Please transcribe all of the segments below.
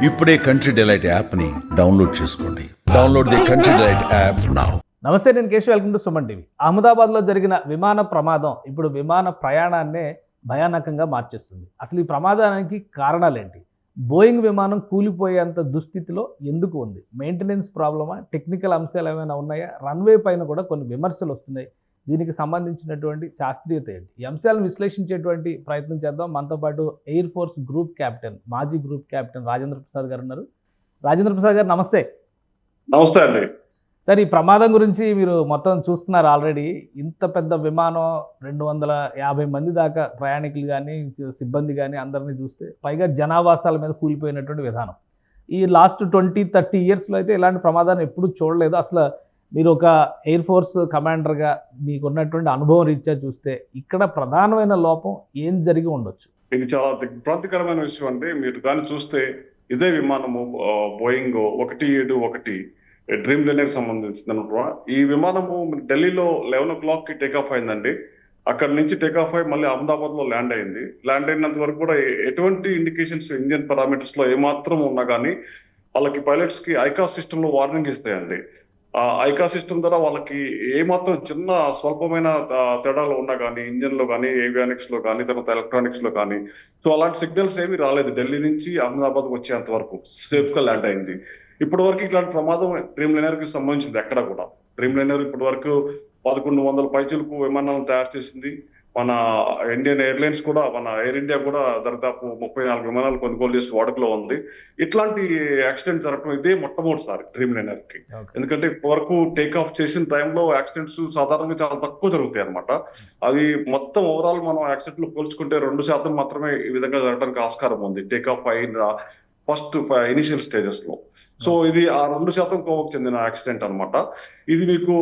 ఇప్పుడే country delight యాప్ని download చేసుకోండి. Download the country delight app now. నమస్తే, నేను Keshav. Welcome to Suman TV. అహ్మదాబాద్లో జరిగిన విమాన ప్రమాదం ఇప్పుడు విమాన ప్రయాణాన్నే భయానకంగా మార్చేస్తుంది. అసలు ఈ ప్రమాదానికి కారణాలేంటి? బోయింగ్ విమానం కూలిపోయేంత దుస్థితిలో ఎందుకు ఉంది? మెయింటెనెన్స్ ప్రాబ్లమా? టెక్నికల్ అంశాలు ఏమైనా ఉన్నాయా? రన్వే పైన కూడా కొన్ని విమర్శలు వస్తున్నాయి. దీనికి సంబంధించినటువంటి శాస్త్రీయత ఏంటి? ఈ అంశాలను విశ్లేషించేటువంటి ప్రయత్నం చేద్దాం. మనతో పాటు ఎయిర్ ఫోర్స్ గ్రూప్ క్యాప్టెన్, మాజీ గ్రూప్ క్యాప్టెన్ రాజేంద్ర ప్రసాద్ గారు ఉన్నారు. రాజేంద్ర ప్రసాద్ గారు నమస్తే. నమస్తే అండి. సార్, ఈ ప్రమాదం గురించి మీరు మొత్తం చూస్తున్నారు ఆల్రెడీ. ఇంత పెద్ద విమానం, 250 మంది దాకా ప్రయాణికులు కానీ సిబ్బంది కానీ అందరినీ చూస్తే, పైగా జనావాసాల మీద కూలిపోయినటువంటి విధానం. ఈ లాస్ట్ 20-30 ఇయర్స్లో అయితే ఇలాంటి ప్రమాదాన్ని ఎప్పుడూ చూడలేదు. అసలు మీరు ఒక ఎయిర్ ఫోర్స్ కమాండర్గా మీకున్నటువంటి అనుభవం రీత్యా చూస్తే ఇక్కడ ప్రధానమైన లోపం ఏం జరిగి ఉండొచ్చు? ఇది చాలా దిగ్భ్రాంతికరమైన విషయం అండి. మీరు కానీ చూస్తే ఇదే విమానము బోయింగ్ 171 డ్రీమ్ లైనర్ సంబంధించింది అనమాట. ఈ విమానము ఢిల్లీలో 11 o'clock టేక్ ఆఫ్ అయిందండి. అక్కడ నుంచి టేక్ ఆఫ్ అయ్యి మళ్ళీ అహ్మదాబాద్ లో ల్యాండ్ అయింది. ల్యాండ్ అయినంత వరకు కూడా ఎటువంటి ఇండికేషన్స్ ఇండియన్ పారామీటర్స్ లో ఏమాత్రం ఉన్నా కానీ వాళ్ళకి పైలట్స్ కి ఐకా సిస్టమ్ లో వార్నింగ్ ఇస్తాయండి. ఆ ఐకా సిస్టమ్ ద్వారా వాళ్ళకి ఏమాత్రం చిన్న స్వల్పమైన తేడాలు ఉన్నా కానీ ఇంజన్ లో కానీ ఏవియానిక్స్ లో కానీ తర్వాత ఎలక్ట్రానిక్స్ లో కానీ సో అలాంటి సిగ్నల్స్ ఏమీ రాలేదు. ఢిల్లీ నుంచి అహ్మదాబాద్ వచ్చేంత వరకు సేఫ్ గా ల్యాండ్ అయింది. ఇప్పటి వరకు ఇట్లాంటి ప్రమాదం డ్రీమ్ లైనర్ కి సంబంధించింది ఎక్కడ కూడా. డ్రీమ్ లైనర్ ఇప్పటి వరకు 1100 పైచులకు విమానాలను తయారు చేసింది. మన ఇండియన్ ఎయిర్లైన్స్ కూడా, మన ఎయిర్ ఇండియా కూడా దాదాపు 34 విమానాలు కొనుగోలు చేసి వాడుకలో ఉంది. ఇట్లాంటి యాక్సిడెంట్ జరగడం ఇదే మొట్టమొదటిసారి డ్రీమ్ లైనర్ కి. ఎందుకంటే ఇప్పటి వరకు టేక్ ఆఫ్ చేసిన టైంలో యాక్సిడెంట్స్ సాధారణంగా చాలా తక్కువ జరుగుతాయి అనమాట. అవి మొత్తం ఓవరాల్ మనం యాక్సిడెంట్ లో పోల్చుకుంటే 2% మాత్రమే ఈ విధంగా జరగడానికి ఆస్కారం ఉంది టేక్ ఆఫ్ అయిన ఫస్ట్ ఇనిషియల్ స్టేజెస్ లో. సో ఇది ఆ 2% కోవకు చెందిన యాక్సిడెంట్ అనమాట. ఇది మీకు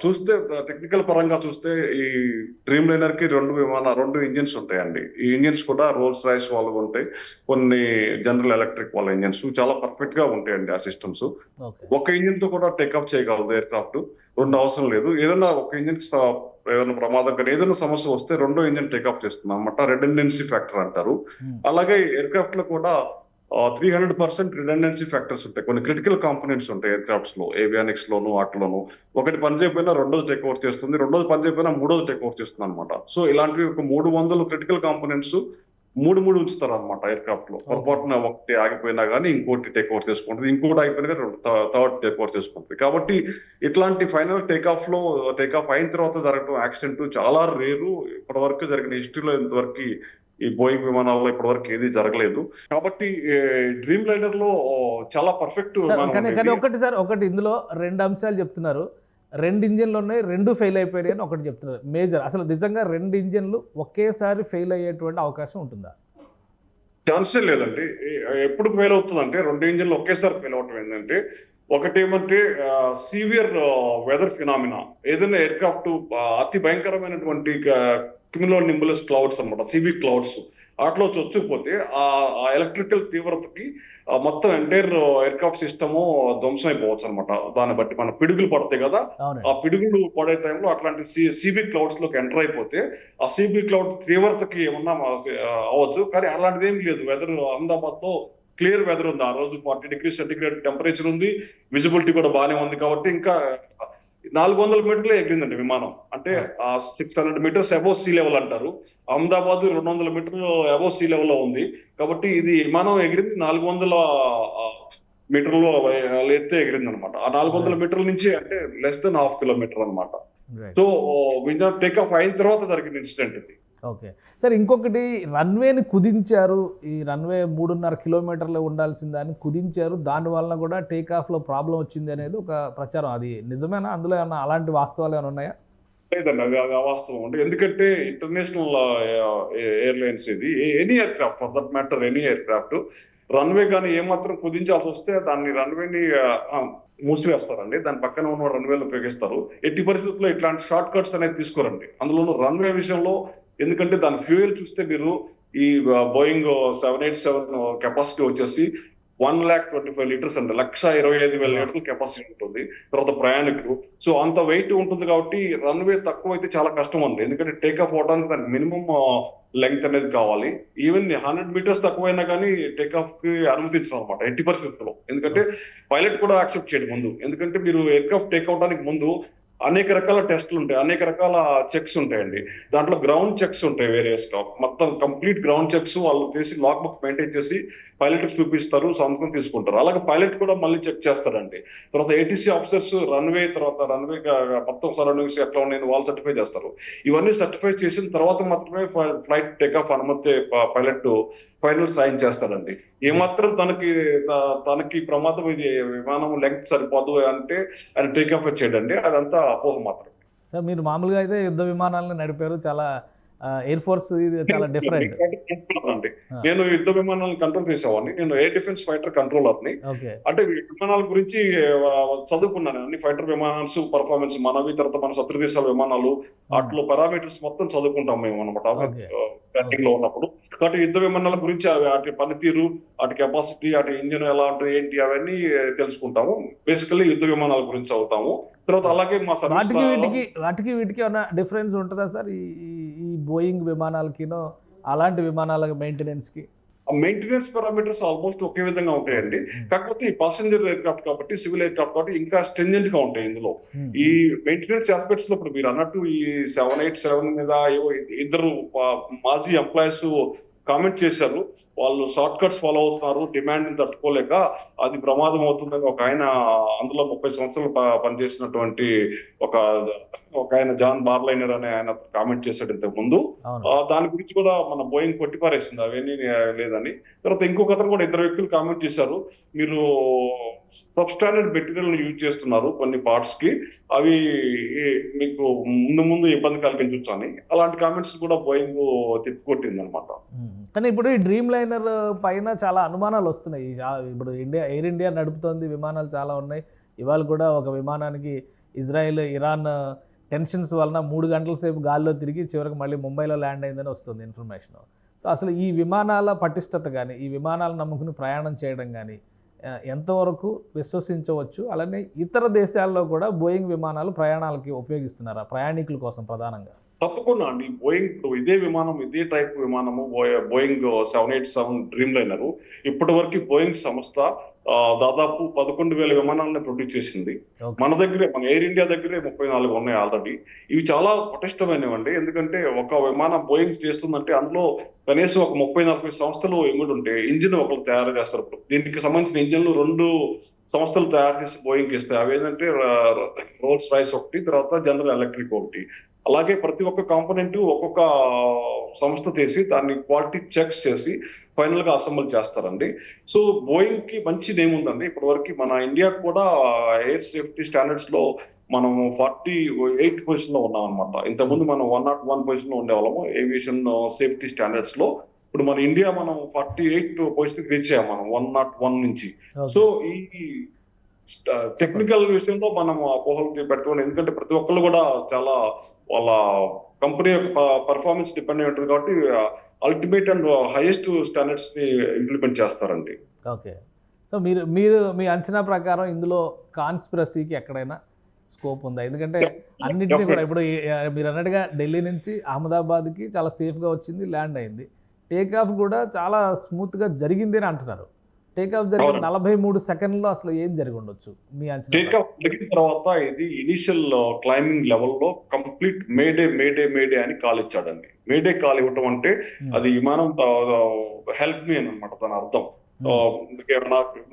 చూస్తే టెక్నికల్ పరంగా చూస్తే ఈ డ్రీమ్ లైనర్ కి 2 ఇంజిన్స్ ఉంటాయండి. ఈ ఇంజిన్స్ కూడా రోల్స్ రాయిస్ వాళ్ళవి ఉంటాయి, కొన్ని జనరల్ ఎలక్ట్రిక్ వాళ్ళ ఇంజిన్స్ చాలా పర్ఫెక్ట్ గా ఉంటాయండి. ఆ సిస్టమ్స్ ఒక ఇంజిన్ తో కూడా టేక్ ఆఫ్ చేయగలదు ఎయిర్ క్రాఫ్ట్. 2 అవసరం లేదు. ఏదైనా ఒక ఇంజిన్ ఏదైనా ప్రమాదం కానీ ఏదైనా సమస్య వస్తే 2వ ఇంజిన్ టేక్ ఆఫ్ చేస్తుంది అనమాట. రెడెండెన్సీ ఫ్యాక్టర్ అంటారు. అలాగే ఎయిర్ క్రాఫ్ట్ లో కూడా 300% రిడెండెన్సీ ఫ్యాక్టర్స్ ఉంటాయి. కొన్ని క్రిటికల్ కాంపోనెంట్స్ ఉంటాయి ఎయిర్ క్రాఫ్ట్స్ లో, ఏవియానిక్స్ లోను వాటిలోను. ఒకటి పని చేయకపోయినా 2వది టేక్ ఓవర్ చేస్తుంది, 2వది పని చేయకపోయినా 3వది టేక్ ఓవర్ చేస్తుంది అనమాట. సో ఇలాంటివి ఒక 300 క్రిటికల్ కాంపోనెంట్స్ మూడు ఉంచుతారు అనమాట ఎయిర్ క్రాఫ్ట్ లో. పొరపాటున ఒకటి ఆగిపోయినా కానీ ఇంకోటి టేక్ ఓవర్ చేసుకుంటుంది, ఇంకోటి ఆగిపోయినా థర్డ్ టేక్ ఓవర్ చేసుకుంటుంది. కాబట్టి ఇట్లాంటి ఫైనల్ టేక్ ఆఫ్ అయిన తర్వాత జరగడం యాక్సిడెంట్ చాలా రేరు. ఇప్పటి వరకు జరిగిన హిస్టరీలో ఇంతవరకు ఈ బోయింగ్ విమానాల్లో ఇప్పటి వరకు ఏది జరగలేదు. కాబట్టి డ్రీమ్ లైనర్ లో చాలా పర్ఫెక్ట్. ఒకటి ఇందులో 2 అంశాలు చెప్తున్నారు. 2 ఇంజిన్లు ఉన్నాయి, 2 ఫెయిల్ అయిపోయాయి అని ఒకటి చెప్తున్నారు. మేజర్ అసలు నిజంగా 2 ఇంజిన్లు ఒకేసారి ఫెయిల్ అయ్యేటువంటి అవకాశం ఉంటుందా? ఛాన్సే లేదండి. ఎప్పుడు ఫెయిల్ అవుతుందంటే 2 ఇంజిన్లు ఒకేసారి ఫెయిల్ అవటం ఏంటంటే, ఒకటి ఏమంటే సివియర్ వెదర్ ఫినామినా. ఏదైనా ఎయిర్ క్రాఫ్ట్ అతి భయంకరమైనటువంటి క్యూములో నింబులస్ క్లౌడ్స్ అనమాట, సివి క్లౌడ్స్ వాటిలో చొచ్చుకుపోతే ఆ ఎలక్ట్రికల్ తీవ్రతకి మొత్తం ఎంటైర్ ఎయిర్ క్రాఫ్ట్ సిస్టమ్ ధ్వంసం అయిపోవచ్చు అనమాట. దాన్ని బట్టి మన పిడుగులు పడతాయి కదా, ఆ పిడుగులు పడే టైంలో అట్లాంటి సిబి క్లౌడ్స్ లోకి ఎంటర్ అయిపోతే ఆ సిబి క్లౌడ్ తీవ్రతకి ఏమన్నా అవ్వచ్చు. కానీ అలాంటిది ఏం లేదు. వెదర్ అహ్మదాబాద్ లో క్లియర్ వెదర్ ఉంది. ఆ రోజు 40 degrees సెంటిగ్రేడ్ టెంపరేచర్ ఉంది, విజిబిలిటీ కూడా బాగానే ఉంది. కాబట్టి ఇంకా 400 మీటర్లే ఎగిరిందండి విమానం. అంటే 600 meters అబోవ్ సీ లెవెల్ అంటారు. అహ్మదాబాద్ 200 మీటర్లు అబోవ్ సీ లెవెల్ లో ఉంది. కాబట్టి ఇది విమానం ఎగిరింది 400 మీటర్లు ఎత్తే ఎగిరింది అనమాట. ఆ 400 మీటర్ల నుంచి అంటే less than ½ kilometer అనమాట. సో టేక్ ఆఫ్ అయిన తర్వాత జరిగిన ఇన్సిడెంట్ ఇది. ఓకే సార్, ఇంకొకటి రన్వేని కుదించారు. ఈ రన్వే 3.5 kilometerలు ఉండాల్సిందని కుదించారు. దానివల్ల కూడా టేక్ ఆఫ్లో ప్రాబ్లం వచ్చింది అనేది ఒక ప్రచారం. అది నిజమేనా? అందులో ఏమన్నా అలాంటి వాస్తవాలు ఏమైనా ఉన్నాయా? లేదండి, అది వాస్తవం అంటే. ఎందుకంటే ఇంటర్నేషనల్ ఎయిర్లైన్స్ ఇది, any air craft for that matter, any air craft runway కానీ ఏమాత్రం కుదించాల్సి వస్తే దాన్ని రన్వేని మూసివేస్తారండి. దాని పక్కన ఉన్న రన్వేలు ఉపయోగిస్తారు. ఎట్టి పరిస్థితుల్లో ఇట్లాంటి షార్ట్ కట్స్ అనేది తీసుకోరండి. అందులోనూ రన్వే విషయంలో. ఎందుకంటే దాని ఫ్యూయల్ చూస్తే మీరు ఈ బోయింగ్ 787 కెపాసిటీ వచ్చేసి 1,25,000 liters అండి, 1,25,000 లీటర్ల కెపాసిటీ ఉంటుంది. తర్వాత ప్రయాణికులు సో అంత వెయిట్ ఉంటుంది. కాబట్టి రన్వే తక్కువ అయితే చాలా కష్టం ఉంది. ఎందుకంటే టేక్ ఆఫ్ అవడానికి దానికి మినిమం లెంగ్త్ అనేది కావాలి. ఈవెన్ 100 మీటర్స్ తక్కువైనా కానీ టేక్ ఆఫ్ కి అనుమతించడం అనమాట ఎట్టి పరిస్థితుల్లో. ఎందుకంటే పైలట్ కూడా యాక్సెప్ట్ చేయడు ముందు. ఎందుకంటే మీరు ఎయిర్క్రాఫ్ట్ టేక్ అవడానికి ముందు అనేక రకాల టెస్టులు ఉంటాయి, అనేక రకాల చెక్స్ ఉంటాయండి. దాంట్లో గ్రౌండ్ చెక్స్ ఉంటాయి, వేరియస్ మొత్తం కంప్లీట్ గ్రౌండ్ చెక్స్ వాళ్ళు చేసి లాగ్ బుక్ మెయింటైన్ చేసి పైలట్ చూపిస్తారు, సంతకం తీసుకుంటారు. అలాగే పైలట్ కూడా మళ్ళీ చెక్ చేస్తారండి. తర్వాత ఏటీసీ ఆఫీసర్స్ రన్వే మొత్తం సరౌండింగ్స్ ఎట్లా ఉన్నాయని వాళ్ళు సర్టిఫై చేస్తారు. ఇవన్నీ సర్టిఫై చేసిన తర్వాత మాత్రమే ఫ్లైట్ టేక్ ఆఫ్ అనుమతి పైలట్ ఫైనల్ సైన్ చేస్తారండి. ఏమాత్రం తనకి ప్రమాదం, ఇది విమానం లెంగ్త్ సరిపోదు అంటే ఆయన టేక్ ఆఫ్ చేయడండి. అదంతా అపోహ మాత్రం. సార్ మీరు మామూలుగా అయితే యుద్ధ విమానాలను నడిపారు, చాలా ఎయిర్ ఫోర్స్ ఇది చాలా డిఫరెంట్. అండి నేను యుద్ధ విమానాలను కంట్రోల్ చేసేవాడిని. నేను ఎయిర్ డిఫెన్స్ ఫైటర్ కంట్రోలర్ ని. అంటే విమానాల గురించి చదువుకున్నాను. అన్ని ఫైటర్ విమానాలు పర్ఫార్మెన్స్ మనవి, తర్వాత మన శత్రు దేశాల విమానాలు వాటిలో పారామీటర్స్ మొత్తం చదువుకుంటాం మేము అనమాట బ్యాటింగ్ లో ఉన్నప్పుడు. కాబట్టి యుద్ధ విమానాల గురించి వాటి పనితీరు, వాటి కెపాసిటీ, వాటి ఇంజిన్ ఎలా ఉంటుంది ఏంటి అవన్నీ తెలుసుకుంటాము. బేసికల్లీ యుద్ధ విమానాల గురించి చదువుతాము. తర్వాత అలాగే మా వాటికి వీటికి ఏమైనా డిఫరెన్స్ ఉంటుందా సార్? ఈ బోయింగ్ విమానాలకినో అలాంటి విమానాల మెయింటెనెన్స్ కి? మెయింటెనెన్స్ పారామీటర్స్ ఆల్మోస్ట్ ఒకే విధంగా ఉంటాయండి. కాకపోతే ఈ పాసెంజర్ ఎయిర్క్రాఫ్ట్ కాబట్టి, సివిల్ ఎయిర్క్రాఫ్ట్ కాబట్టి ఇంకా స్ట్రింజెంట్ గా ఉంటాయి ఇందులో. ఈ మెయింటెనెన్స్ ఆస్పెక్ట్స్ లో ఇప్పుడు మీరు అన్నట్టు ఈ 787 మీద ఏవో ఇద్దరు మాజీ ఎంప్లాయీస్ కామెంట్ చేశారు. వాళ్ళు షార్ట్ కట్స్ ఫాలో అవుతున్నారు, డిమాండ్ ని తట్టుకోలేక అది ప్రమాదం అవుతుందని ఒక ఆయన, అందులో 30 సంవత్సరాలు పనిచేసినటువంటి ఒక ఆయన జాన్ బార్లైనర్ అనే ఆయన కామెంట్ చేశాడు ఇంతకు ముందు. దాని గురించి కూడా మన బోయింగ్ కొట్టిపారేసింది, అవన్నీ లేదని. తర్వాత ఇంకొక అతను కూడా, ఇద్దరు వ్యక్తులు కామెంట్ చేశారు, మీరు సబ్ స్టాండర్డ్ మెటీరియల్ యూజ్ చేస్తున్నారు కొన్ని పార్ట్స్ కి, అవి మీకు ముందు ఇబ్బంది కలిగించవచ్చు అని. అలాంటి కామెంట్స్ కూడా బోయింగ్ తిప్పికొట్టింది అనమాట. కానీ ఇప్పుడు ఈ డ్రీమ్ లైనర్ పైన చాలా అనుమానాలు వస్తున్నాయి. ఇప్పుడు ఎయిర్ ఇండియా నడుపుతోంది, విమానాలు చాలా ఉన్నాయి. ఇవాళ కూడా ఒక విమానానికి ఇజ్రాయెల్ ఇరాన్ టెన్షన్స్ వలన 3 గంటల సేపు గాల్లో తిరిగి చివరికి మళ్ళీ ముంబైలో ల్యాండ్ అయిందని వస్తుంది ఇన్ఫర్మేషన్. సో అసలు ఈ విమానాల పటిష్టత కానీ, ఈ విమానాలు నమ్ముకుని ప్రయాణం చేయడం కానీ ఎంతవరకు విశ్వసించవచ్చు? అలానే ఇతర దేశాల్లో కూడా బోయింగ్ విమానాలు ప్రయాణాలకి ఉపయోగిస్తున్నారా, ప్రయాణికుల కోసం ప్రధానంగా? తప్పకుండా అండి. బోయింగ్ ఇదే విమానం, ఇదే టైప్ విమానము బోయింగ్ 787 డ్రీమ్ లైనర్ ఇప్పటి వరకు బోయింగ్ సంస్థ దాదాపు 11,000 విమానాలను ప్రొడ్యూస్ చేసింది. మన ఎయిర్ ఇండియా దగ్గరే 34 ఉన్నాయి ఆల్రెడీ. ఇవి చాలా పటిష్టమైనవండి. ఎందుకంటే ఒక విమానం బోయింగ్ చేస్తుందంటే అందులో కనీసం ఒక 30-40 సంస్థలు ఇమిడి ఉంటాయి. ఇంజిన్ ఒకరు తయారు చేస్తారు. దీనికి సంబంధించిన ఇంజిన్లు 2 సంస్థలు తయారు చేసి బోయింగ్ ఇస్తాయి. అవి ఏంటంటే రోల్స్ రాయ్స్ ఒకటి, తర్వాత జనరల్ ఎలక్ట్రిక్ ఒకటి. అలాగే ప్రతి ఒక్క కాంపోనెంట్ ఒక్కొక్క సంస్థ చేసి దాన్ని క్వాలిటీ చెక్స్ చేసి ఫైనల్ గా అసెంబుల్ చేస్తారండి. సో బోయింగ్ కి మంచి నేమ్ ఉందండి. ఇప్పటి వరకు మన ఇండియా కూడా ఎయిర్ సేఫ్టీ స్టాండర్డ్స్ లో మనం 48 పొజిషన్ లో ఉన్నాం అనమాట. ఇంతకుముందు మనం 101 పొజిషన్ లో ఉండేవాళ్ళము ఏవియేషన్ సేఫ్టీ స్టాండర్డ్స్ లో. ఇప్పుడు మన ఇండియా మనం 48 పొజిషన్ రీచ్ అయ్యాం మనం 101 నుంచి. సో ఈ టెక్నికల్ విషయంలో మనం అపోహలు పెడుతున్నాం. ఎందుకంటే ప్రతి ఒక్కళ్ళు కూడా చాలా వాళ్ళ కంపెనీ యొక్క పర్ఫార్మెన్స్ డిపెండ్ అయి ఉంటుంది కాబట్టి అల్టిమేట్ అండ్ హైయెస్ట్ స్టాండర్డ్స్ ని ఇంప్లిమెంట్ చేస్తారండి. ఓకే. సో మీరు మీ అంచనా ప్రకారం ఇందులో కాన్స్పిరసీకి ఎక్కడైనా స్కోప్ ఉందా? ఎందుకంటే అన్నింటినీ కూడా ఇప్పుడు మీరు అన్నట్టుగా ఢిల్లీ నుంచి అహ్మదాబాద్కి చాలా సేఫ్గా వచ్చింది, ల్యాండ్ అయింది. టేక్ ఆఫ్ కూడా చాలా స్మూత్గా జరిగింది అని అంటున్నారు. టేక్ ఆఫ్ జరిగిన 43 సెకండ్లో అసలు ఏం జరిగి ఉండొచ్చు మీ అంచనా? టేక్ ఆఫ్ జరిగిన తర్వాత ఇది ఇనిషియల్ క్లైంబింగ్ లెవెల్లో కంప్లీట్ మేడే అని కాల్ ఇచ్చాడండి. మేడే కాల్ ఇవ్వటం అంటే అది విమానం హెల్ప్ మీ అని అనమాట దాని అర్థం.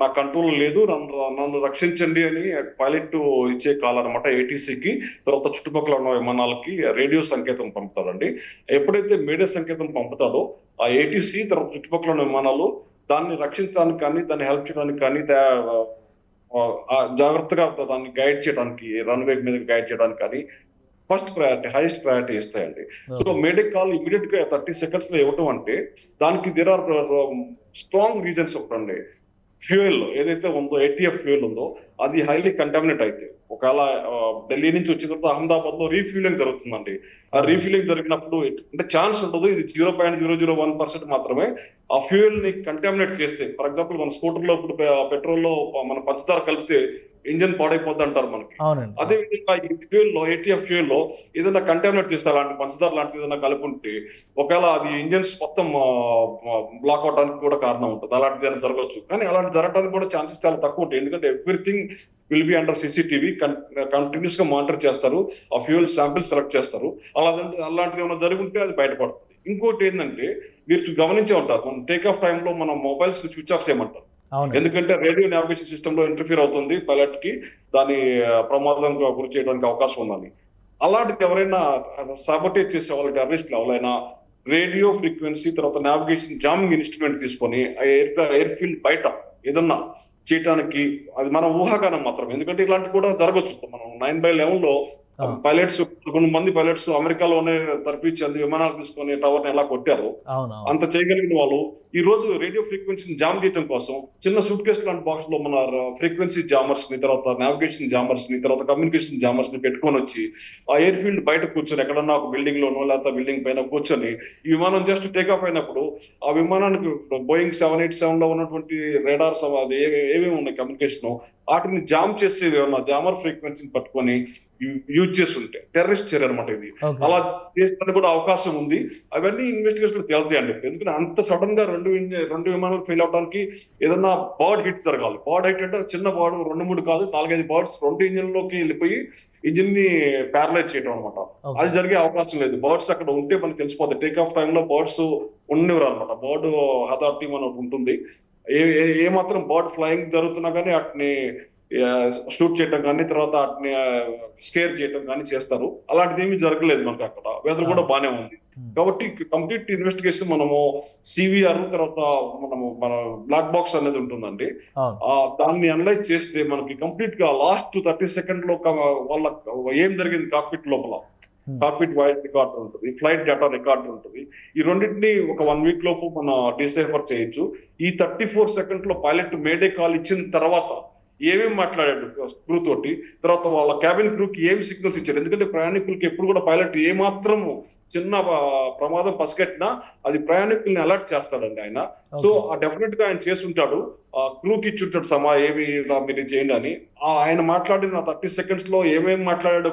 నా కంట్రోల్ లేదు, నన్ను రక్షించండి అని పైలట్ ఇచ్చే కాల్ అనమాట ఏటీసీకి. తర్వాత చుట్టుపక్కల ఉన్న విమానాలకి రేడియో సంకేతం పంపుతాడండి. ఎప్పుడైతే మేడే సంకేతం పంపుతాడో ఆ ఏటీసీ తర్వాత చుట్టుపక్కల ఉన్న విమానాలు దాన్ని రక్షించడానికి కానీ, దాన్ని హెల్ప్ చేయడానికి కానీ, జాగ్రత్తగా దాన్ని గైడ్ చేయడానికి, రన్వే మీద గైడ్ చేయడానికి కానీ ఫస్ట్ ప్రయారిటీ, హైయెస్ట్ ప్రయారిటీ ఇస్తాయండి. సో మేడిక్ కాల్ ఇమీడియట్ గా 30 seconds లో ఇవ్వటం అంటే దానికి దేర్ ఆర్ స్ట్రాంగ్ రీజన్స్ ఒకటండి. ఫ్యూయల్ ఏదైతే ఉందో, ATF ఫ్యూయల్ ఉందో అది హైలీ కంటామినేట్ అయితే ఒకవేళ ఢిల్లీ నుంచి వచ్చిన తర్వాత అహ్మదాబాద్ లో రీఫ్యూలింగ్ జరుగుతుందండి. ఆ రీఫిలింగ్ జరిగినప్పుడు అంటే ఛాన్స్ ఉండదు, ఇది 0.001% మాత్రమే. ఆ ఫ్యూయల్ ని కంటామినేట్ చేస్తే, ఫర్ ఎగ్జాంపుల్ మన స్కూటర్ లో ఇప్పుడు పెట్రోల్ లో మన పంచదార కలిపితే ఇంజిన్ పాడైపోద్ది అంటారు మనకి. అవునండి. అదే విధంగా ఈ ఫ్యూయల్ లో, ఏటీఎఫ్ ఫ్యూయల్ లో ఏదైనా కంటామినేట్ చేస్తే, అలాంటి పంచదార లాంటిది ఏదైనా కలుపుంటే ఒకవేళ అది ఇంజిన్స్ మొత్తం బ్లాక్ అవడానికి కూడా కారణం ఉంటుంది. అలాంటిది ఏదైనా జరగవచ్చు, కానీ అలాంటి జరగడానికి కూడా ఛాన్సెస్ చాలా తక్కువ ఉంటాయి. ఎందుకంటే everything will be under CCTV, continuous గా మానిటర్ చేస్తారు, ఆ ఫ్యూయల్ శాంపిల్ సెలెక్ట్ చేస్తారు. అలాంటిది ఏమైనా జరుగుంటే అది బయటపడుతుంది. ఇంకోటి ఏంటంటే, మీరు గమనించే ఉంటారు, మనం టేక్ ఆఫ్ టైంలో మనం మొబైల్స్ స్విచ్ ఆఫ్ చేయమంటారు. అవును. ఎందుకంటే రేడియో నావిగేషన్ సిస్టమ్ లో ఇంటర్ఫియర్ అవుతుంది, పైలట్ కి దాని ప్రమాదం గురి చేయడానికి అవకాశం ఉందని. అలాంటిది ఎవరైనా సాబోటేజ్ చేసే వాళ్ళు, టెర్రరిస్టులు ఎవరైనా రేడియో ఫ్రీక్వెన్సీ తర్వాత నావిగేషన్ జామింగ్ ఇన్స్ట్రుమెంట్ తీసుకొని ఎయిర్ ఫీల్డ్ బయట ఏదన్నా చేయడానికి, అది మన ఊహాగానం మాత్రం. ఎందుకంటే ఇలాంటి కూడా జరగచ్చు. మనం 9/11 లో పైలట్స్, కొంతమంది పైలట్స్ అమెరికాలోనే తరపించి అంది విమానాలు తీసుకొని టవర్ ని ఎలా కొట్టారు, అంత చేయగలిగిన వాళ్ళు ఈ రోజు రేడియో ఫ్రీక్వెన్సీని జామ్ చేయడం కోసం చిన్న సూట్ కేసు లాంటి బాక్స్ లో మన ఫ్రీక్వెన్సీ జామర్స్ ని, తర్వాత నావిగేషన్ జామర్స్ ని, తర్వాత కమ్యూనికేషన్ జామర్స్ ని పెట్టుకొని వచ్చి ఆ ఎయిర్ ఫీల్డ్ బయట కూర్చొని ఎక్కడన్నా ఒక బిల్డింగ్ లోనో లేకపోతే బిల్డింగ్ పైన కూర్చొని ఈ విమానం జస్ట్ టేక్ ఆఫ్ అయినప్పుడు ఆ విమానానికి బోయింగ్ 787 లో ఉన్నటువంటి రేడార్స్ అది ఏమేమి ఉన్నాయి కమ్యూనికేషన్, వాటిని జామ్ చేసే జామర్ ఫ్రీక్వెన్సీని పట్టుకొని యూజ్ చేసి ఉంటే టెర్రరిస్ట్ చర్య అనమాట ఇది. అలా చేసడానికి కూడా అవకాశం ఉంది. అవన్నీ ఇన్వెస్టిగేషన్ తేలుతాయండి. ఎందుకంటే అంత సడన్ గా రెండు విమానాలు ఫెయిల్ అవడానికి ఏదన్నా బర్డ్ హిట్ జరగాలి. బర్డ్ హిట్ అంటే చిన్న బర్డ్ 2-3 కాదు, 4-5 బర్డ్స్ 2 ఇంజిన్ లోకి వెళ్ళిపోయి ఇంజిన్ ని ప్యారలైజ్ చేయడం అనమాట. అది జరిగే అవకాశం లేదు. బర్డ్స్ అక్కడ ఉంటే మనకు తెలిసిపోతుంది. టేక్ ఆఫ్ టైమ్ లో బర్డ్స్ ఉండేవారు అనమాట. బర్డ్ అథారిటీ మనకు ఉంటుంది. ఏ మాత్రం బర్డ్ ఫ్లయింగ్ జరుగుతున్నా కానీ వాటిని షూట్ చేయడం కానీ, తర్వాత వాటిని స్కేర్ చేయడం కానీ చేస్తారు. అలాంటిది ఏమీ జరగలేదు మనకు. అక్కడ వెదర్ కూడా బాగానే ఉంది. కాబట్టి కంప్లీట్ ఇన్వెస్టిగేషన్ మనము CVR తర్వాత మన బ్లాక్ బాక్స్ అనేది ఉంటుందండి. దాన్ని అనలైజ్ చేస్తే మనకి కంప్లీట్ గా లాస్ట్ 30 సెకండ్ లో వాళ్ళ ఏం జరిగింది కాక్పిట్ లోపల, కాక్పిట్ వాయిస్ రికార్డర్ ఉంటుంది, ఫ్లైట్ డేటా రికార్డర్ ఉంటుంది. ఈ రెండింటిని ఒక 1 వీక్ లోపు మనం డిసైఫర్ చేయొచ్చు. ఈ 34 సెకండ్ లో పైలట్ మేడే కాల్ ఇచ్చిన తర్వాత ఏమేమి మాట్లాడాడు క్రూ తోటి, తర్వాత వాళ్ళ క్యాబిన్ క్రూకి ఏమి సిగ్నల్స్ ఇచ్చాడు. ఎందుకంటే ప్రయాణికులకి ఎప్పుడు కూడా పైలట్ ఏ మాత్రము చిన్న ప్రమాదం పసిగట్టినా అది ప్రయాణికుల్ని అలర్ట్ చేస్తాడండి ఆయన. సో డెఫినెట్ గా ఆయన చేస్తుంటాడు, క్రూకి ఇచ్చుంటాడు ఏమి మీరు చేయండి అని. ఆయన మాట్లాడిన 30 సెకండ్స్ లో ఏమేమి మాట్లాడాడు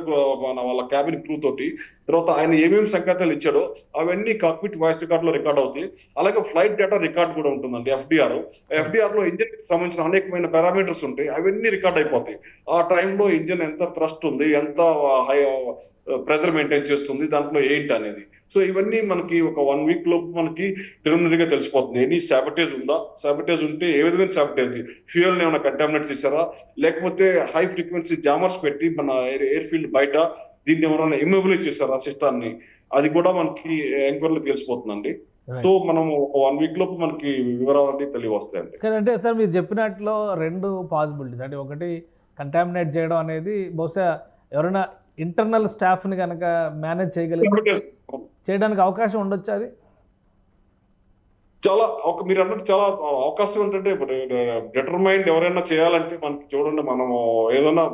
వాళ్ళ క్యాబిన్ క్రూ తోటి, తర్వాత ఆయన ఏమేమి సంకేతాలు ఇచ్చాడో అవన్నీ కాక్పిట్ వాయిస్ రికార్డ్ లో రికార్డ్ అవుతాయి. అలాగే ఫ్లైట్ డేటా రికార్డ్ కూడా ఉంటుందండి, FDR లో ఇంజిన్ కి సంబంధించిన అనేకమైన పారామీటర్స్ ఉంటాయి, అవన్నీ రికార్డ్ అయిపోతాయి. ఆ టైంలో ఇంజిన్ ఎంత థ్రస్ట్ ఉంది, ఎంత హై ప్రెజర్ మెయింటైన్ చేస్తుంది, దాంట్లో ఏంటి అనేది. సో ఇవన్నీ మనకి ఒక 1 వీక్ లోపు మనకి ప్రిలిమినరీగా తెలిసిపోతుంది. ఎనీ సాబిటేజ్ ఉందా, సాబిటేజ్ ఉంటే ఏ విధమైన సాబిటేజ్, ఫ్యూయల్ ని ఏమైనా కంటామినేట్ చేశారా, లేకపోతే హై ఫ్రీక్వెన్సీ జామర్స్ పెట్టి మన ఎయిర్ ఫీల్డ్ బయట దీన్ని ఎవరైనా ఇమ్మొబిలైజ్ చేశారా సిస్టాన్ని, అది కూడా మనకి ఎంక్వైరీలో తెలిసిపోతుందండి. సో మనం ఒక 1 వీక్ లోపు మనకి వివరాలన్నీ తెలియవస్తాయండి. అంటే సార్ మీరు చెప్పినట్లు 2 పాసిబిలిటీస్, అంటే ఒకటి కంటామినేట్ చేయడం అనేది బహుశా ఎవరైనా ఇంటర్నల్ స్టాఫ్ ని కనుక మేనేజ్ చేయడానికి అవకాశం ఉండొచ్చు. అది చాలా మీరు అన్నట్టు చాలా అవకాశం ఏంటంటే, డిటర్మైండ్ ఎవరైనా చేయాలంటే మనకి చూడండి, మనము ఏదైనా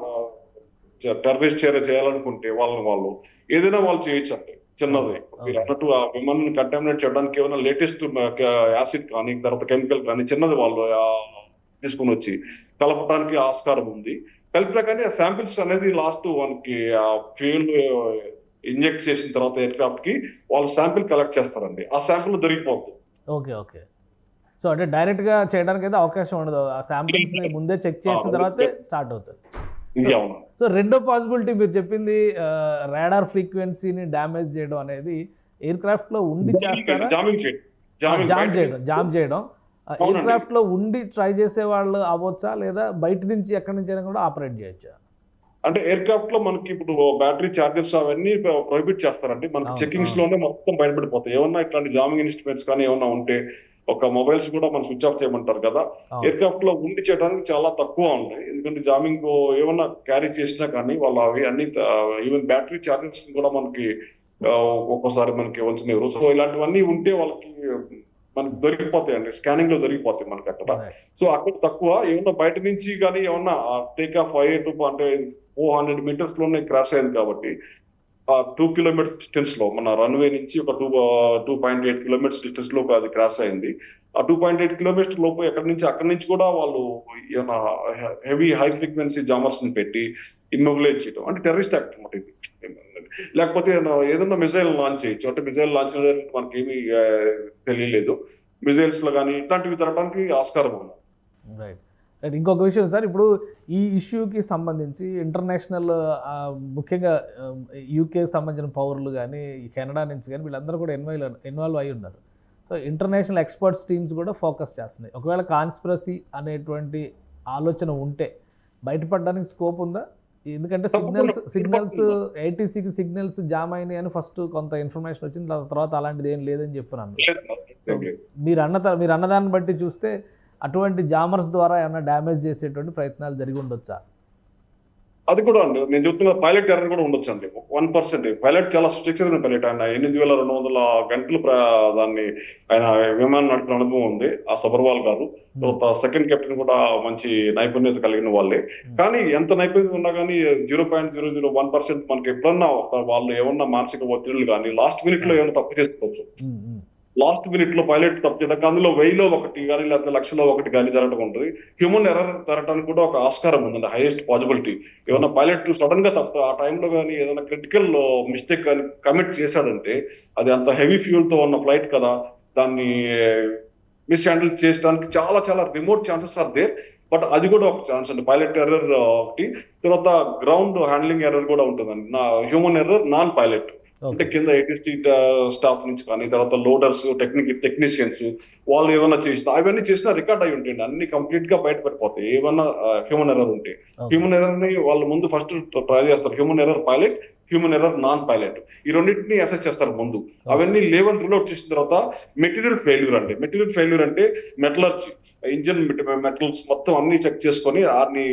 టెర్రరిస్ట్ చర్య చేయాలనుకుంటే వాళ్ళు ఏదైనా వాళ్ళు చేయొచ్చు అండి. చిన్నది మీరు అన్నట్టు ఆ విమానాన్ని కంటామినేట్ చేయడానికి ఏమైనా లేటెస్ట్ యాసిడ్ కానీ తర్వాత కెమికల్ కానీ చిన్నది వాళ్ళు తీసుకుని వచ్చి కలపడానికి ఆస్కారం ఉంది. కలిపినా కానీ ఆ శాంపిల్స్ అనేది లాస్ట్ మనకి ఆ ఫ్యూయల్ ఇంజెక్ట్ చేసిన తర్వాత ఎయిర్ క్రాఫ్ట్ కి వాళ్ళు శాంపిల్ కలెక్ట్ చేస్తారండి. ఆ శాంపిల్ దొరికిపోతుంది. ఓకే. సో అంటే డైరెక్ట్ గా చేయడానికి అయితే అవకాశం ఉండదు, ఆ శాంపిల్స్ ముందే చెక్ చేసిన తర్వాతే స్టార్ట్ అవుతుంది. సో రెండో పాసిబిలిటీ మీరు చెప్పింది రాడార్ ఫ్రీక్వెన్సీని డ్యామేజ్ చేయడం అనేది ఎయిర్ క్రాఫ్ట్ లో ఉండి చేస్తారా? జామ్ చేయడం ఎయిర్ క్రాఫ్ట్ లో ఉండి ట్రై చేసే వాళ్ళు అవ్వచ్చా, లేదా బయట నుంచి ఎక్కడి నుంచి అయినా కూడా ఆపరేట్ చేయొచ్చా? అంటే ఎయిర్ క్రాఫ్ట్ లో మనకి ఇప్పుడు బ్యాటరీ చార్జర్స్ అవన్నీ ప్రొహిబిట్ చేస్తారండి. మనకి చెకింగ్స్ లోనే మొత్తం బయటపడిపోతాయి. ఏమన్నా ఇట్లాంటి జామింగ్ ఇన్స్ట్రుమెంట్స్ కానీ ఏమన్నా ఉంటే, ఒక మొబైల్స్ కూడా మనం స్విచ్ ఆఫ్ చేయమంటారు కదా, ఎయిర్ క్రాఫ్ట్ లో ఉండి చేయడానికి చాలా తక్కువ ఉంటాయి. ఎందుకంటే జామింగ్ ఏమన్నా క్యారీ చేసినా కానీ వాళ్ళు అవి అన్ని ఈవెన్ బ్యాటరీ చార్జర్స్ కూడా మనకి ఒక్కోసారి మనకి వచ్చినారు. సో ఇలాంటివన్నీ ఉంటే వాళ్ళకి మనకి దొరికిపోతాయండి, స్కానింగ్ లో దొరికిపోతాయి మనకి అక్కడ. సో అక్కడ తక్కువ. ఏమన్నా బయట నుంచి కానీ ఏమన్నా టేక్ ఆఫ్ అయ్యేటప్పుడు అంటే 400 మీటర్స్ లోనే క్రాష్ అయింది కాబట్టి 2 కిలోమీటర్ డిస్టెన్స్ లో మన రన్వే నుంచి ఒక 2.8 కిలోమీటర్స్ డిస్టెన్స్ లో అది క్రాస్ అయింది. ఆ 2.8 కిలోమీటర్స్ లోపు అక్కడి నుంచి కూడా వాళ్ళు ఏమైనా హెవీ హై ఫ్రీక్వెన్సీ జామర్స్ ని పెట్టి ఇమ్మొబిలైజ్ చేయడం అంటే టెర్రరిస్ట్ యాక్ట్ అన్నమాట ఇది. లేకపోతే ఏదైనా మిసైల్ లాంచ్ చేయొచ్చు, అంటే మిసైల్ లాంచ్ చేయడానికి మనకేమీ తెలియలేదు. మిసైల్స్ లో కానీ ఇట్లాంటివి జరగడానికి ఆస్కారం ఉంది. రైట్ రైట్ ఇంకొక విషయం సార్, ఇప్పుడు ఈ ఇష్యూకి సంబంధించి ఇంటర్నేషనల్ ముఖ్యంగా యూకే సంబంధించిన పౌరులు కానీ కెనడా నుంచి కానీ వీళ్ళందరూ కూడా ఇన్వాల్వ్ అయి ఉన్నారు. సో ఇంటర్నేషనల్ ఎక్స్పర్ట్స్ టీమ్స్ కూడా ఫోకస్ చేస్తున్నాయి. ఒకవేళ కాన్స్పిరసీ అనేటువంటి ఆలోచన ఉంటే బయటపడడానికి స్కోప్ ఉందా? ఎందుకంటే సిగ్నల్స్ ఏటీసీకి సిగ్నల్స్ జామ్ అయినాయి అని ఫస్ట్ కొంత ఇన్ఫర్మేషన్ వచ్చింది, తర్వాత అలాంటిది ఏం లేదని చెప్పినాను. మీరు అన్నదాన్ని బట్టి చూస్తే అటువంటి జామర్స్ ద్వారా ఏమైనా డ్యామేజ్ చేసేటువంటి ప్రయత్నాలు జరిగి ఉండొచ్చా? అది కూడా అండి నేను చెప్తున్న పైలట్ ఎర్రర్ కూడా ఉండొచ్చు అండి. 1% పైలట్ చాలా స్ట్రక్చర్ పైలట్. ఆయన 8200 గంటలు దాన్ని ఆయన విమానం నడిపిన అనుభవం ఉంది ఆ సబర్వాల్ గారు. తర్వాత సెకండ్ కెప్టెన్ కూడా మంచి నైపుణ్యత కలిగిన వాళ్ళే. కానీ ఎంత నైపుణ్యత ఉన్నా కానీ 0.001% మనకి ఎప్పుడన్నా వాళ్ళు ఏమన్నా మానసిక ఒత్తిడిలు కానీ లాస్ట్ మినిట్ లో ఏమైనా తప్పు చేసుకోవచ్చు. లాస్ట్ మినిట్ లో పైలట్ తప్పు చేయడానికి అందులో 1000లో 1 కానీ లేకపోతే 1,00,000లో 1 కానీ జరగడం ఉంటుంది. హ్యూమన్ ఎర్రర్ జరగడానికి కూడా ఒక ఆస్కారం ఉందండి, హైయెస్ట్ పాసిబిలిటీ. ఏమన్నా పైలట్ సడన్ గా తప్ప ఆ టైంలో కానీ ఏదైనా క్రిటికల్ మిస్టేక్ కానీ కమిట్ చేశాడంటే అది అంత హెవీ ఫ్యూల్ తో ఉన్న ఫ్లైట్ కదా, దాన్ని మిస్ హ్యాండిల్ చేయడానికి చాలా చాలా remote chances are there. But అది కూడా ఒక ఛాన్స్ అండి, పైలట్ ఎర్రర్ ఒకటి. తర్వాత గ్రౌండ్ హ్యాండ్లింగ్ ఎర్రర్ కూడా ఉంటుందండి. హ్యూమన్ ఎర్రర్ నాన్ పైలట్ అంటే కింద ఏటీసీ స్టాఫ్ నుంచి కానీ తర్వాత లోడర్స్ టెక్నీషియన్స్ వాళ్ళు ఏమైనా చేసినా అవన్నీ చేసినా రికార్డ్ అయి ఉంటాయండి. అన్ని కంప్లీట్ గా బయటపడిపోతాయి ఏమన్నా హ్యూమన్ ఎర్రర్ ఉంటే. హ్యూమన్ ఎర్రర్ ని వాళ్ళు ముందు ఫస్ట్ ట్రై చేస్తారు, human error pilot, human error non pilot, ఈ రెండింటిని అసెస్ చేస్తారు ముందు. అవన్నీ లేవని రూల్ అవుట్ చేసిన తర్వాత మెటీరియల్ ఫెయిల్యూర్ అండి. మెటీరియల్ ఫెయిల్యూర్ అంటే మెటలర్జీ ఇంజన్ మెటల్స్ మొత్తం అన్ని చెక్ చేసుకొని ఆర్ని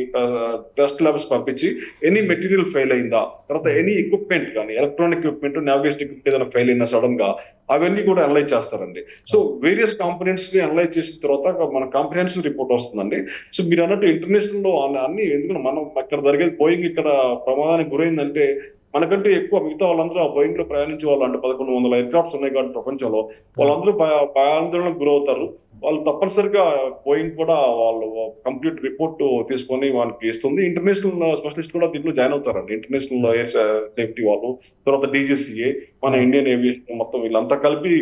టెస్ట్ ల్యాబ్స్ పంపించి ఎనీ మెటీరియల్ ఫెయిల్ అయిందా, తర్వాత ఎనీ ఎక్విప్మెంట్ కానీ ఎలక్ట్రానిక్ ఎక్విప్మెంట్ నావిగేషన్ ఎక్విప్మెంట్ ఏదైనా ఫెయిల్ అయినా సడన్ గా అవన్నీ కూడా అనలైజ్ చేస్తారండి. సో వేరియస్ కాంపోనెంట్స్ ని అనలైజ్ చేసిన తర్వాత మన కాంప్రిహెన్సివ్ రిపోర్ట్ వస్తుందండి. సో మీరు అన్నట్టు ఇంటర్నేషనల్ లో అన్ని ఎందుకంటే మనం అక్కడ జరిగేది బోయింగ్ ఇక్కడ ప్రమాదానికి గురైందంటే మనకంటే ఎక్కువ మిగతా వాళ్ళందరూ ఆ బోయింగ్ లో ప్రయాణించే వాళ్ళు అంటే 1100 ఎయిర్క్రాఫ్ట్స్ ఉన్నాయి కాబట్టి ప్రపంచంలో వాళ్ళందరూ భయాందోళనకు గురవుతారు. వాళ్ళు తప్పనిసరిగా బోయింగ్ కూడా వాళ్ళు కంప్లీట్ రిపోర్ట్ తీసుకొని వాళ్ళకి ఇస్తుంది. ఇంటర్నేషనల్ స్పెషలిస్ట్ కూడా దీంట్లో జాయిన్ అవుతారండి, ఇంటర్నేషనల్ ఎయిర్ సేఫ్టీ వాళ్ళు, తర్వాత డీజీసీఏ, మన ఇండియన్ ఏవియేషన్ మొత్తం వీళ్ళంతా కలిపి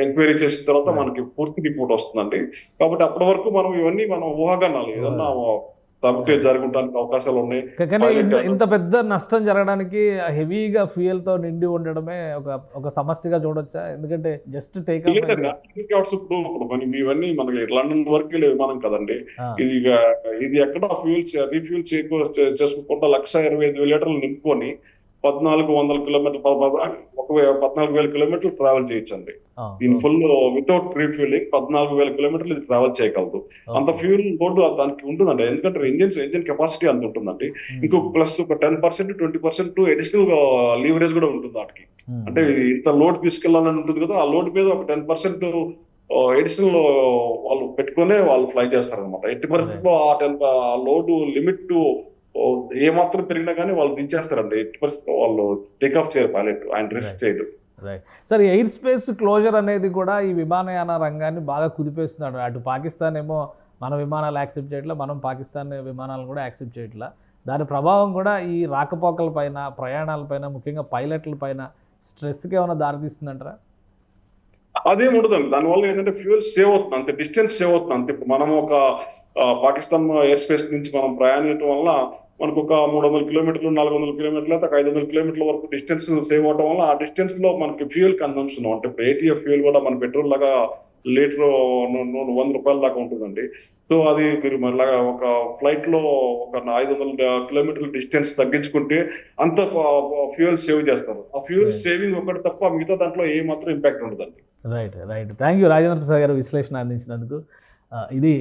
ఎంక్వైరీ చేసిన తర్వాత మనకి పూర్తి రిపోర్ట్ వస్తుందండి. కాబట్టి అప్పటి వరకు మనం ఇవన్నీ మనం ఊహాగానాలు ఏదన్నా సబ్టేజ్ జరగడానికి అవకాశాలు ఉన్నాయి. కానీ ఇంత పెద్ద నష్టం జరగడానికి హెవీగా ఫ్యూయల్ తో నిండి ఉండడమే ఒక సమస్యగా చూడొచ్చా? ఎందుకంటే జస్ట్ టేక్ ఇప్పుడు ఇవన్నీ మనకి లండన్ వరకు విమానం కదండి, ఇది ఎక్కడ రీఫ్యూల్ చేసుకోకుండా 1,25,000 లీటర్లు నింపుకొని 1,400 కిలోమీటర్లు 14,000 కిలోమీటర్లు ట్రావెల్ చేయొచ్చండి. దీని ఫుల్ వితౌట్ రీఫ్యూలింగ్ 14,000 కిలోమీటర్లు ఇది ట్రావెల్ చేయగలదు. అంత ఫ్యూల్ లోడ్ దానికి ఉంటుందండి, ఎందుకంటే ఇంజిన్ కెపాసిటీ అంత ఉంటుందండి. ఇంకొక ప్లస్ ఒక 10% 20% అడిషనల్ లీవరేజ్ కూడా ఉంటుంది దానికి. అంటే ఇంత లోడ్ తీసుకెళ్లాలని ఉంటుంది కదా, ఆ లోడ్ మీద ఒక 10% అడిషనల్ వాళ్ళు పెట్టుకునే వాళ్ళు ఫ్లై చేస్తారనమాట. ఎట్టి పరిస్థితుల్లో ఆ లోడ్ లిమిట్ ఏ మాత్రం పెరిగినా కానీ వాళ్ళు దించేస్తారండి. ఎట్టి పరిస్థితుల్లో వాళ్ళు టేక్ ఆఫ్ చేయరు పైలట్, ఆయన రిస్క్ చేయడు. Right sir, airspace closure అనేది కూడా ఈ విమానయాన రంగాన్ని బాగా కుదిపేస్తున్నాడు. అటు పాకిస్తాన్ ఏమో మన విమానాలు యాక్సెప్ట్ చేయట్లా, మనం పాకిస్తాన్ విమానాలను కూడా యాక్సెప్ట్ చేయట్లా. దాని ప్రభావం కూడా ఈ రాకపోకల పైన, ప్రయాణాలపైన, ముఖ్యంగా పైలట్ల పైన స్ట్రెస్కి ఏమైనా దారితీస్తుందంటారా? అదేం ఉండదండి. దానివల్ల ఏంటంటే ఫ్యూయల్ సేవ్ అవుతుంది, అంతే డిస్టెన్స్ సేవ్ అవుతుంది అంతే. ఇప్పుడు మనం ఒక పాకిస్తాన్ ఎయిర్ స్పేస్ నుంచి మనం ప్రయాణించడం వల్ల మనకు ఒక 300 కిలోమీటర్లు 400 కిలోమీటర్లు లేదా 500 కిలోమీటర్ల వరకు డిస్టెన్స్ సేవ్ అవడం వల్ల ఆ డిస్టెన్స్ లో మనకి ఫ్యూయల్ కన్సంప్షన్ అంటే ఇప్పుడు ATF ఫ్యూయల్ కూడా మన పెట్రోల్ లాగా లీటర్ 100 రూపాయల దాకా ఉంటుందండి. సో అది మీరు మళ్ళా ఒక ఫ్లైట్ లో ఒక 500 కిలోమీటర్ల డిస్టెన్స్ తగ్గించుకుంటే అంత ఫ్యూయల్ సేవ్ చేస్తారు. ఆ ఫ్యూయల్ సేవింగ్ ఒకటి తప్ప మిగతా దాంట్లో ఏ మాత్రం ఇంపాక్ట్ ఉండదండి. Right right thank you Rajendra Prasad గారు విశ్లేషణ అందించినందుకు. ఇది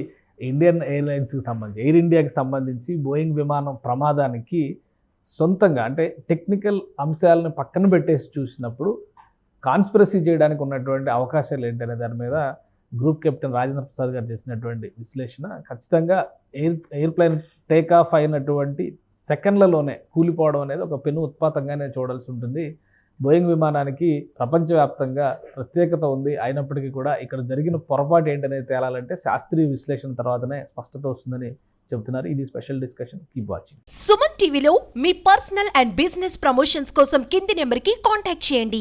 ఇండియన్ ఎయిర్లైన్స్కి సంబంధించి, ఎయిర్ ఇండియాకి సంబంధించి బోయింగ్ విమానం ప్రమాదానికి సొంతంగా అంటే టెక్నికల్ అంశాలను పక్కన పెట్టేసి చూసినప్పుడు కాన్స్పిరసీ చేయడానికి ఉన్నటువంటి అవకాశాలు ఏంటనే దాని మీద గ్రూప్ కెప్టెన్ రాజేంద్ర ప్రసాద్ గారు చేసినటువంటి విశ్లేషణ ఖచ్చితంగా ఎయిర్ప్లేన్ టేక్ ఆఫ్ అయినటువంటి సెకండ్లలోనే కూలిపోవడం అనేది ఒక పెను ఉత్పాతంగానే చూడాల్సి ఉంటుంది. బోయింగ్ విమానానికి ప్రపంచవ్యాప్తంగా ప్రత్యేకత ఉంది. అయినప్పటికీ కూడా ఇక్కడ జరిగిన పొరపాటు ఏంటనేది తేలాలంటే శాస్త్రీయ విశ్లేషణ తర్వాతనే స్పష్టత వస్తుందని చెబుతున్నారు. ఇది special discussion. Keep watching. Suman టీవీలో మీ పర్సనల్ అండ్ బిజినెస్ ప్రమోషన్స్ కోసం కింది నెంబర్కి కాంటాక్ట్ చేయండి.